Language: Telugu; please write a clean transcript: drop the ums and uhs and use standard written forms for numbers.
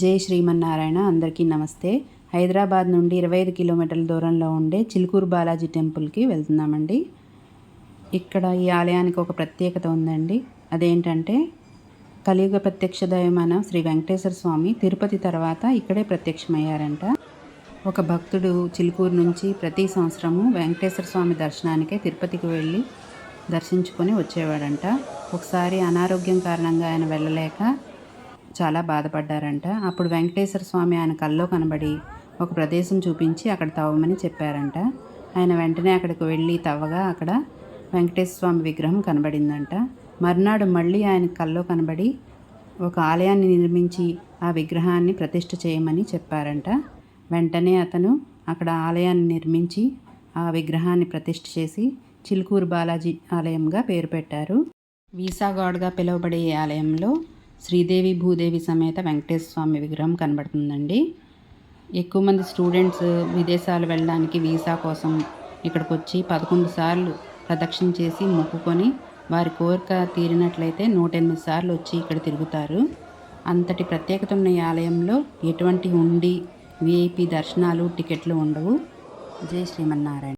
జై శ్రీమన్నారాయణ. అందరికీ నమస్తే. హైదరాబాద్ నుండి 25 కిలోమీటర్ల దూరంలో ఉండే చిలుకూరు బాలాజీ టెంపుల్కి వెళ్తున్నామండి. ఇక్కడ ఈ ఆలయానికి ఒక ప్రత్యేకత ఉందండి. అదేంటంటే కలియుగ ప్రత్యక్ష దైవమైన శ్రీ వెంకటేశ్వర స్వామి తిరుపతి తర్వాత ఇక్కడే ప్రత్యక్షమయ్యారంట. ఒక భక్తుడు చిలుకూరు నుంచి ప్రతి సంవత్సరము వెంకటేశ్వర స్వామి దర్శనానికే తిరుపతికి వెళ్ళి దర్శించుకొని వచ్చేవాడంట. ఒకసారి అనారోగ్యం కారణంగా ఆయన వెళ్ళలేక చాలా బాధపడ్డారంట. అప్పుడు వెంకటేశ్వర స్వామి ఆయన కల్లో కనబడి ఒక ప్రదేశం చూపించి అక్కడ తవ్వమని చెప్పారంట. ఆయన వెంటనే అక్కడికి వెళ్ళి తవ్వగా అక్కడ వెంకటేశ్వర స్వామి విగ్రహం కనబడిందంట. మర్నాడు మళ్ళీ ఆయన కల్లో కనబడి ఒక ఆలయాన్ని నిర్మించి ఆ విగ్రహాన్ని ప్రతిష్ఠ చేయమని చెప్పారంట. వెంటనే అతను అక్కడ ఆలయాన్ని నిర్మించి ఆ విగ్రహాన్ని ప్రతిష్ఠ చేసి చిలుకూరు బాలాజీ ఆలయంగా పేరు పెట్టారు. వీసాగాడ్గా పిలువబడే ఈ ఆలయంలో శ్రీదేవి భూదేవి సమేత వెంకటేశ్వర స్వామి విగ్రహం కనబడుతుందండి. ఎక్కువ మంది స్టూడెంట్స్ విదేశాలు వెళ్ళడానికి వీసా కోసం ఇక్కడికి వచ్చి 11 సార్లు ప్రదక్షిణ చేసి మొక్కుకొని వారి కోరిక తీరినట్లయితే 108 సార్లు వచ్చి ఇక్కడ తిరుగుతారు. అంతటి ప్రత్యేకత ఉన్న ఈ ఆలయంలో ఎటువంటి ఉండి విఐపి దర్శనాలు టికెట్లు ఉండవు. జై శ్రీమన్నారాయణ.